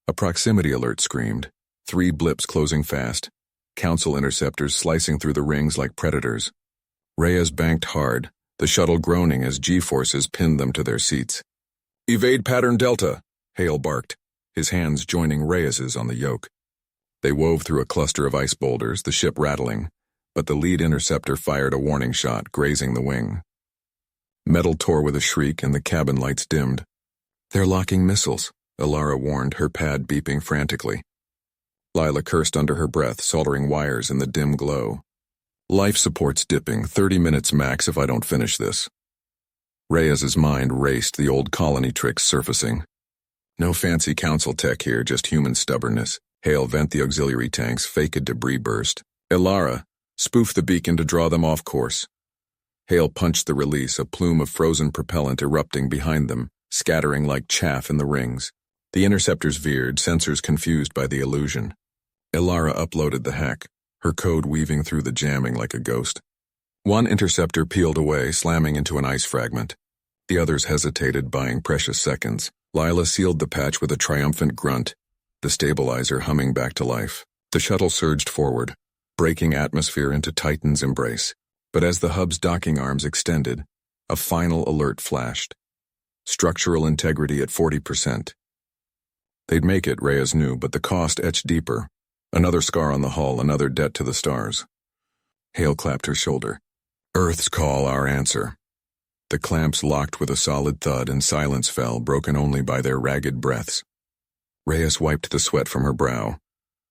A proximity alert screamed, 3 blips closing fast, Council interceptors slicing through the rings like predators. Reyes banked hard, the shuttle groaning as G-forces pinned them to their seats. "Evade pattern Delta," Hale barked, his hands joining Reyes's on the yoke. They wove through a cluster of ice boulders, the ship rattling, but the lead interceptor fired a warning shot, grazing the wing. Metal tore with a shriek and the cabin lights dimmed. "They're locking missiles," Alara warned, her pad beeping frantically. Lila cursed under her breath, soldering wires in the dim glow. "Life support's dipping, 30 minutes max if I don't finish this." Reyes's mind raced, the old colony tricks surfacing. No fancy Council tech here, just human stubbornness. Hale vent the auxiliary tanks, fake a debris burst. "Alara, spoof the beacon to draw them off course." Hale punched the release, a plume of frozen propellant erupting behind them, scattering like chaff in the rings. The interceptors veered, sensors confused by the illusion. Alara uploaded the hack, her code weaving through the jamming like a ghost. One interceptor peeled away, slamming into an ice fragment. The others hesitated, buying precious seconds. Lila sealed the patch with a triumphant grunt, the stabilizer humming back to life. The shuttle surged forward, breaking atmosphere into Titan's embrace. But as the hub's docking arms extended, a final alert flashed. Structural integrity at 40%. They'd make it, Reyes knew, but the cost etched deeper. Another scar on the hull, another debt to the stars. Hale clapped her shoulder. "Earth's call, our answer." The clamps locked with a solid thud and silence fell, broken only by their ragged breaths. Reyes wiped the sweat from her brow,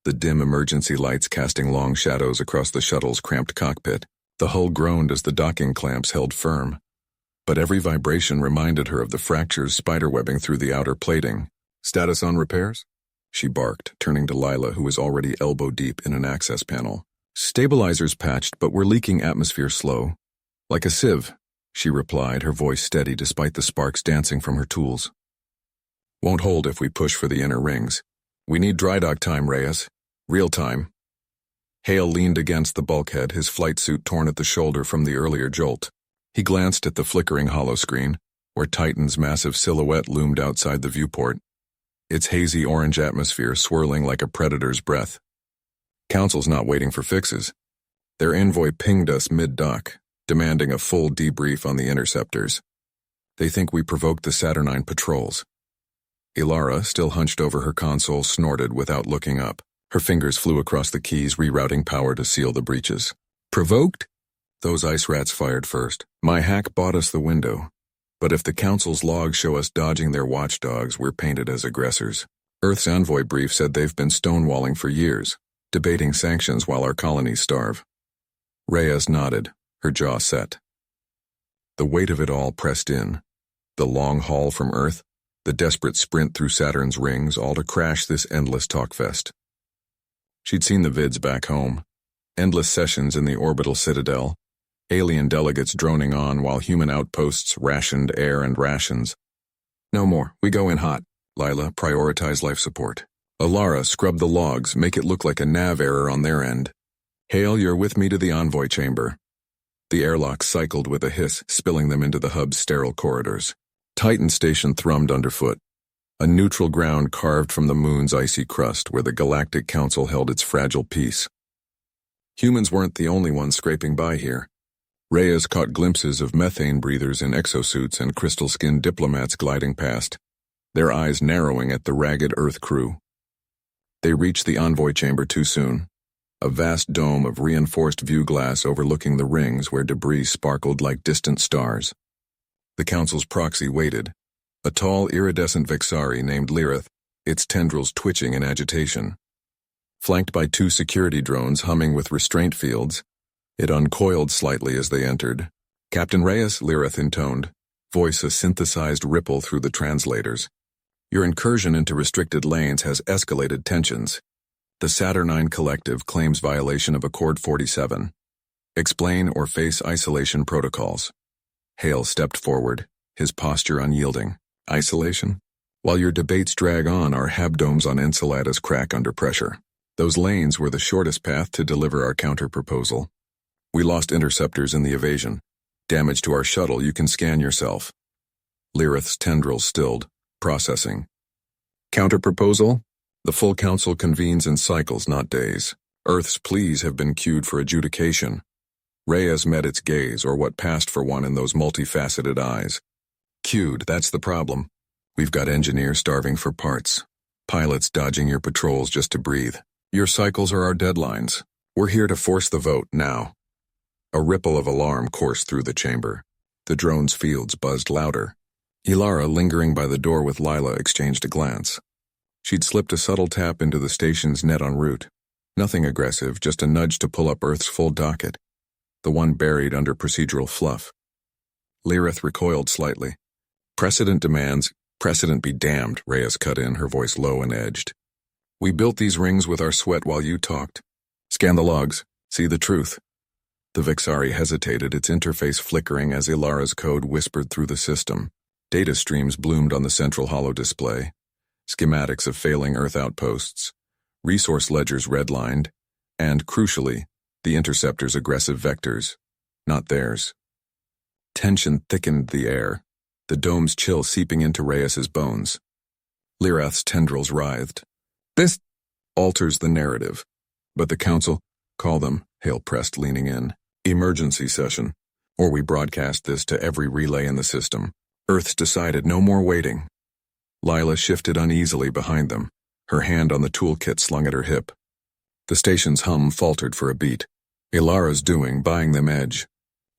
the dim emergency lights casting long shadows across the shuttle's cramped cockpit. The hull groaned as the docking clamps held firm, but every vibration reminded her of the fractures spiderwebbing through the outer plating. "Status on repairs?" she barked, turning to Lila, who was already elbow-deep in an access panel. "Stabilizers patched, but we're leaking atmosphere slow. Like a sieve," she replied, her voice steady despite the sparks dancing from her tools. "Won't hold if we push for the inner rings. We need dry dock time, Reyes. Real time." Hale leaned against the bulkhead, his flight suit torn at the shoulder from the earlier jolt. He glanced at the flickering holoscreen, where Titan's massive silhouette loomed outside the viewport, its hazy orange atmosphere swirling like a predator's breath. Council's not waiting for fixes. Their envoy pinged us mid-dock, demanding a full debrief on the interceptors. They think we provoked the Saturnine patrols. Alara, still hunched over her console, snorted without looking up. Her fingers flew across the keys, rerouting power to seal the breaches. "Provoked?" "Those ice rats fired first. My hack bought us the window. But if the Council's logs show us dodging their watchdogs, we're painted as aggressors. Earth's envoy brief said they've been stonewalling for years, debating sanctions while our colonies starve." Reyes nodded, her jaw set. The weight of it all pressed in. The long haul from Earth, the desperate sprint through Saturn's rings, all to crash this endless talkfest. She'd seen the vids back home. Endless sessions in the orbital citadel, alien delegates droning on while human outposts rationed air and rations. "No more, we go in hot." Lila, prioritize life support. Alara, scrub the logs, make it look like a nav error on their end. Hale, you're with me to the envoy chamber. The airlock cycled with a hiss, spilling them into the hub's sterile corridors. Titan Station thrummed underfoot, a neutral ground carved from the moon's icy crust where the Galactic Council held its fragile peace. Humans weren't the only ones scraping by here. Reyes caught glimpses of methane breathers in exosuits and crystal-skinned diplomats gliding past, their eyes narrowing at the ragged Earth crew. They reached the envoy chamber too soon, a vast dome of reinforced view glass overlooking the rings where debris sparkled like distant stars. The Council's proxy waited, a tall, iridescent Vexari named Lirith, its tendrils twitching in agitation. Flanked by 2 security drones humming with restraint fields, It uncoiled slightly as they entered. Captain Reyes, Lirith intoned, voice a synthesized ripple through the translators. Your incursion into restricted lanes has escalated tensions. The Saturnine Collective claims violation of Accord 47. Explain or face isolation protocols. Hale stepped forward, his posture unyielding. Isolation? While your debates drag on, our habdomes on Enceladus crack under pressure. Those lanes were the shortest path to deliver our counter-proposal. We lost interceptors in the evasion. Damage to our shuttle, you can scan yourself. Lirith's tendrils stilled, processing. Counter-proposal? The full council convenes in cycles, not days. Earth's pleas have been queued for adjudication. Reyes met its gaze, or what passed for one in those multifaceted eyes. Queued, that's the problem. We've got engineers starving for parts. Pilots dodging your patrols just to breathe. Your cycles are our deadlines. We're here to force the vote, now. A ripple of alarm coursed through the chamber. The drone's fields buzzed louder. Ilara, lingering by the door with Lila, exchanged a glance. She'd slipped a subtle tap into the station's net en route. Nothing aggressive, just a nudge to pull up Earth's full docket. The one buried under procedural fluff. Lirith recoiled slightly. Precedent demands, precedent be damned, Reyes cut in, her voice low and edged. We built these rings with our sweat while you talked. Scan the logs, see the truth. The Vixari hesitated, its interface flickering as Ilara's code whispered through the system. Data streams bloomed on the central holo display. Schematics of failing Earth outposts. Resource ledgers redlined. And, crucially, the interceptor's aggressive vectors. Not theirs. Tension thickened the air, the dome's chill seeping into Reyes's bones. Lirath's tendrils writhed. This alters the narrative. But the council, call them, Hale pressed, leaning in. Emergency session. Or we broadcast this to every relay in the system. Earth's decided, no more waiting. Lila shifted uneasily behind them, her hand on the toolkit slung at her hip. The station's hum faltered for a beat. Ilara's doing, buying them edge.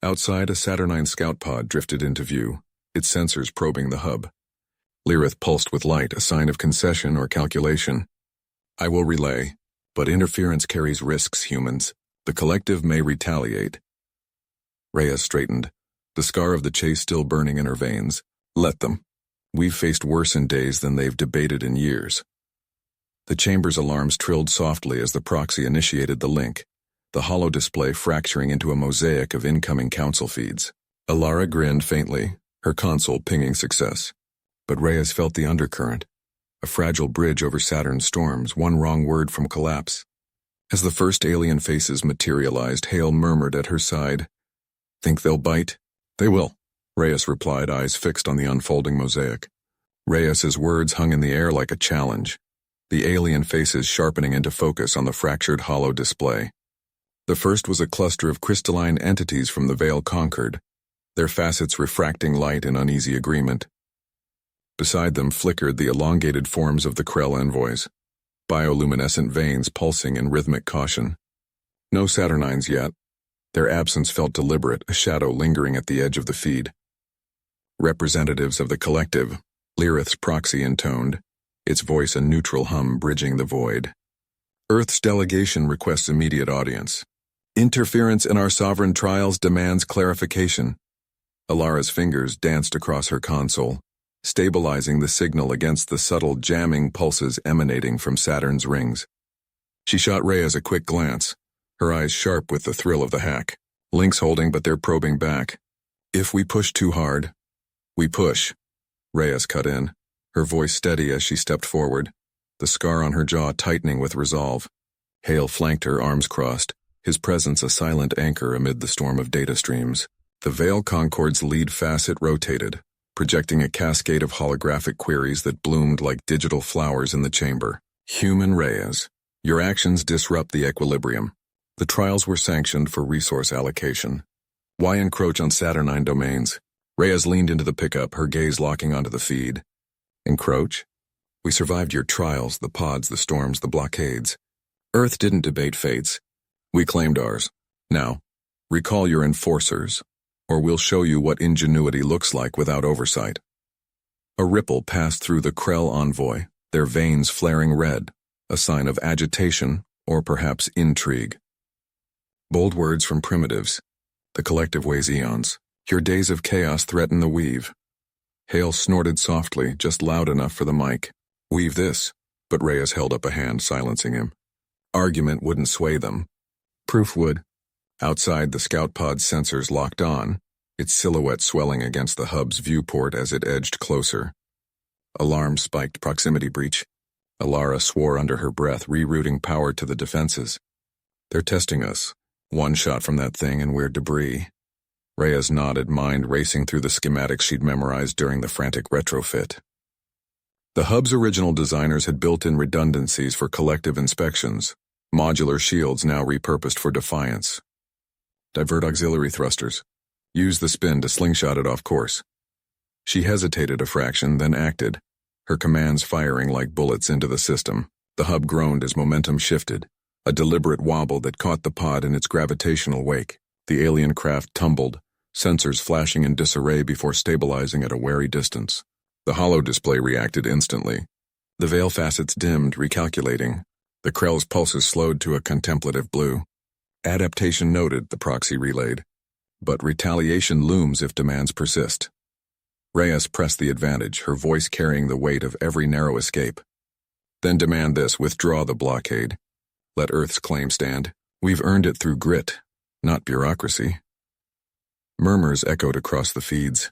Outside, a Saturnine scout pod drifted into view, its sensors probing the hub. Lirith pulsed with light, a sign of concession or calculation. I will relay, but interference carries risks, humans. The collective may retaliate. Reyes straightened, the scar of the chase still burning in her veins. Let them. We've faced worse in days than they've debated in years. The chamber's alarms trilled softly as the proxy initiated the link, the holo display fracturing into a mosaic of incoming council feeds. Ilara grinned faintly, her console pinging success. But Reyes felt the undercurrent, a fragile bridge over Saturn's storms, one wrong word from collapse. As the first alien faces materialized, Hale murmured at her side, Think they'll bite? They will, Reyes replied, eyes fixed on the unfolding mosaic. Reyes's words hung in the air like a challenge, the alien faces sharpening into focus on the fractured holo display. The first was a cluster of crystalline entities from the Veil Conquered, their facets refracting light in uneasy agreement. Beside them flickered the elongated forms of the Krell envoys, bioluminescent veins pulsing in rhythmic caution. No Saturnines yet. Their absence felt deliberate, a shadow lingering at the edge of the feed. Representatives of the collective, Lirith's proxy intoned, its voice a neutral hum bridging the void. Earth's delegation requests immediate audience. Interference in our sovereign trials demands clarification. Ilara's fingers danced across her console, stabilizing the signal against the subtle jamming pulses emanating from Saturn's rings. She shot Reyes a quick glance, her eyes sharp with the thrill of the hack. Links holding, but they're probing back. If we push too hard, we push. Reyes cut in, her voice steady as she stepped forward, the scar on her jaw tightening with resolve. Hale flanked her, arms crossed, his presence a silent anchor amid the storm of data streams. The Veil Concord's lead facet rotated, projecting a cascade of holographic queries that bloomed like digital flowers in the chamber. Human Reyes, your actions disrupt the equilibrium. The trials were sanctioned for resource allocation. Why encroach on Saturnine domains? Reyes leaned into the pickup, her gaze locking onto the feed. Encroach? We survived your trials, the pods, the storms, the blockades. Earth didn't debate fates. We claimed ours. Now, recall your enforcers, or we'll show you what ingenuity looks like without oversight. A ripple passed through the Krell envoy, their veins flaring red, a sign of agitation or perhaps intrigue. Bold words from primitives. The collective weighs eons. Your days of chaos threaten the weave. Hale snorted softly, just loud enough for the mic. Weave this. But Reyes held up a hand, silencing him. Argument wouldn't sway them. Proof would. Outside, the scout pod's sensors locked on, its silhouette swelling against the hub's viewport as it edged closer. Alarm spiked. Proximity breach. Alara swore under her breath, rerouting power to the defenses. They're testing us. One shot from that thing and we're debris. Reyes nodded, mind racing through the schematics she'd memorized during the frantic retrofit. The hub's original designers had built in redundancies for collective inspections, modular shields now repurposed for defiance. Divert auxiliary thrusters. Use the spin to slingshot it off course. She hesitated a fraction, then acted, her commands firing like bullets into the system. The hub groaned as momentum shifted, a deliberate wobble that caught the pod in its gravitational wake. The alien craft tumbled, sensors flashing in disarray before stabilizing at a wary distance. The holo display reacted instantly. The veil facets dimmed, recalculating. The Krell's pulses slowed to a contemplative blue. Adaptation noted, the proxy relayed. But retaliation looms if demands persist. Reyes pressed the advantage, her voice carrying the weight of every narrow escape. Then demand this, withdraw the blockade. Let Earth's claim stand. We've earned it through grit, not bureaucracy. Murmurs echoed across the feeds,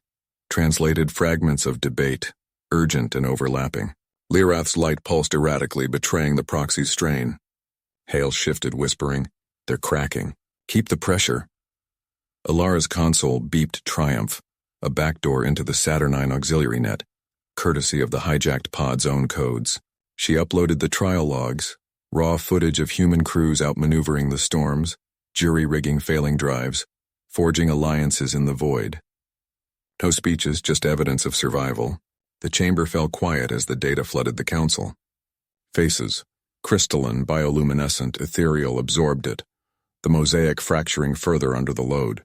translated fragments of debate, urgent and overlapping. Lirath's light pulsed erratically, betraying the proxy's strain. Hale shifted, whispering, "They're cracking. Keep the pressure." Alara's console beeped triumph, a backdoor into the Saturnine auxiliary net, courtesy of the hijacked pod's own codes. She uploaded the trial logs, raw footage of human crews outmaneuvering the storms, jury-rigging failing drives, forging alliances in the void. No speeches, just evidence of survival. The chamber fell quiet as the data flooded the council. Faces, crystalline, bioluminescent, ethereal, absorbed it, the mosaic fracturing further under the load.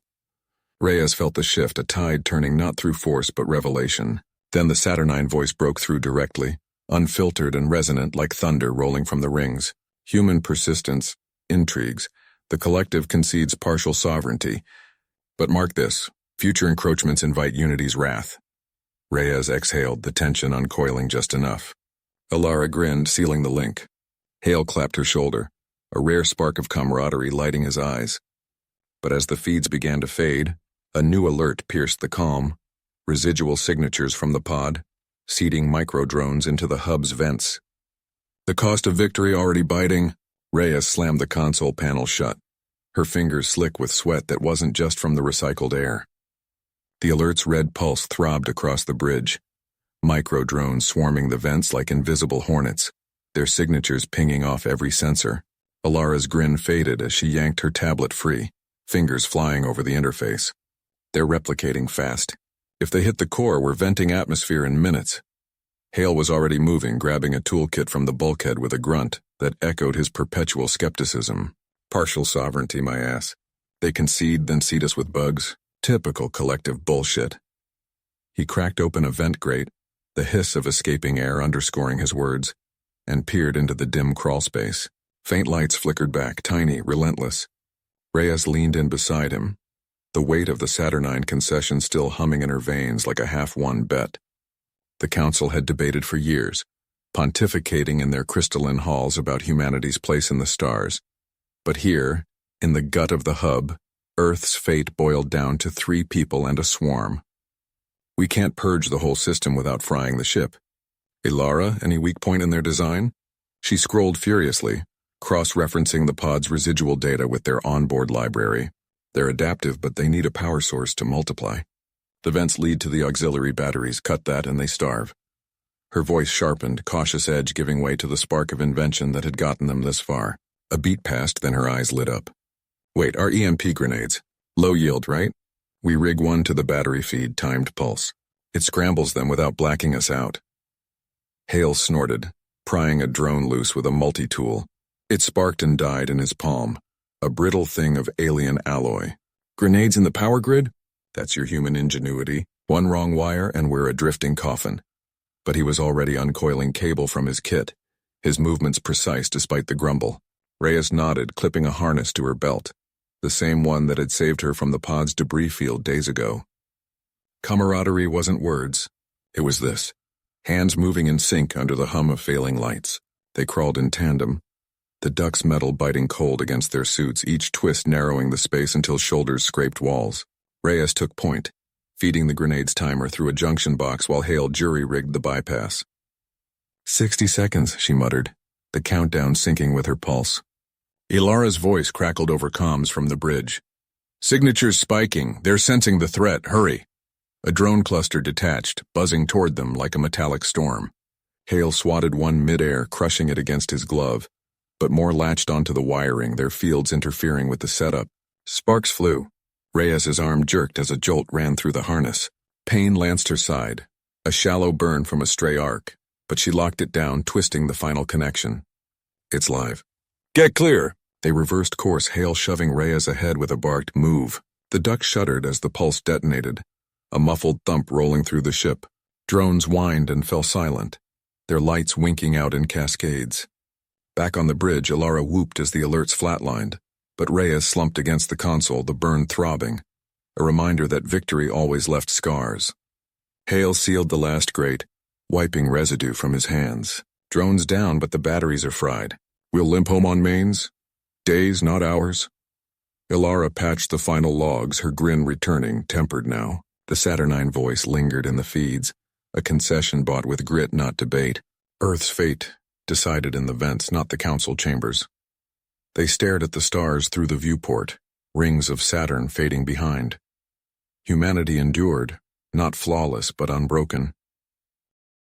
Reyes felt the shift, a tide turning not through force but revelation. Then the Saturnine voice broke through directly, unfiltered and resonant like thunder rolling from the rings. Human persistence, intrigues, the collective concedes partial sovereignty. But mark this, future encroachments invite Unity's wrath. Reyes exhaled, the tension uncoiling just enough. Alara grinned, sealing the link. Hale clapped her shoulder, a rare spark of camaraderie lighting his eyes. But as the feeds began to fade, a new alert pierced the calm, residual signatures from the pod, seeding micro-drones into the hub's vents. The cost of victory already biting. Reyes slammed the console panel shut, her fingers slick with sweat that wasn't just from the recycled air. The alert's red pulse throbbed across the bridge, micro-drones swarming the vents like invisible hornets, their signatures pinging off every sensor. Alara's grin faded as she yanked her tablet free, fingers flying over the interface. They're replicating fast. If they hit the core, we're venting atmosphere in minutes. Hale was already moving, grabbing a toolkit from the bulkhead with a grunt that echoed his perpetual skepticism. Partial sovereignty, my ass. They concede, then seed us with bugs. Typical collective bullshit. He cracked open a vent grate, the hiss of escaping air underscoring his words, and peered into the dim crawl space. Faint lights flickered back, tiny, relentless. Reyes leaned in beside him, the weight of the Saturnine concession still humming in her veins like a half-won bet. The council had debated for years, pontificating in their crystalline halls about humanity's place in the stars. But here, in the gut of the hub, Earth's fate boiled down to 3 people and a swarm. We can't purge the whole system without frying the ship. Alara, any weak point in their design? She scrolled furiously, cross-referencing the pod's residual data with their onboard library. They're adaptive, but they need a power source to multiply. The vents lead to the auxiliary batteries. Cut that and they starve. Her voice sharpened, cautious edge giving way to the spark of invention that had gotten them this far. A beat passed, then her eyes lit up. Wait, our EMP grenades. Low yield, right? We rig one to the battery feed, timed pulse. It scrambles them without blacking us out. Hale snorted, prying a drone loose with a multi-tool. It sparked and died in his palm, a brittle thing of alien alloy. Grenades in the power grid? That's your human ingenuity. One wrong wire and we're a drifting coffin. But he was already uncoiling cable from his kit, his movements precise despite the grumble. Reyes nodded, clipping a harness to her belt. the same one that had saved her from the pod's debris field days ago. Camaraderie wasn't words. It was this. Hands moving in sync under the hum of failing lights. They crawled in tandem, the duck's metal biting cold against their suits, each twist narrowing the space until shoulders scraped walls. Reyes took point, feeding the grenade's timer through a junction box while Hale jury-rigged the bypass. 60 seconds, she muttered, the countdown syncing with her pulse. Ilara's voice crackled over comms from the bridge. Signatures spiking. They're sensing the threat. Hurry. A drone cluster detached, buzzing toward them like a metallic storm. Hale swatted one midair, crushing it against his glove, but more latched onto the wiring, their fields interfering with the setup. Sparks flew. Reyes's arm jerked as a jolt ran through the harness. Pain lanced her side, a shallow burn from a stray arc, but she locked it down, twisting the final connection. It's live. Get clear! They reversed course, Hale shoving Reyes ahead with a barked move. The duck shuddered as the pulse detonated, a muffled thump rolling through the ship. Drones whined and fell silent, their lights winking out in cascades. Back on the bridge, Ilara whooped as the alerts flatlined, but Reyes slumped against the console, the burn throbbing, a reminder that victory always left scars. Hale sealed the last grate, wiping residue from his hands. Drones down, but the batteries are fried. We'll limp home on mains? Days, not hours? Ilara patched the final logs, her grin returning, tempered now. The saturnine voice lingered in the feeds, a concession bought with grit, not debate. Earth's fate decided in the vents, not the council chambers. They stared at the stars through the viewport, rings of Saturn fading behind. Humanity endured, not flawless but unbroken.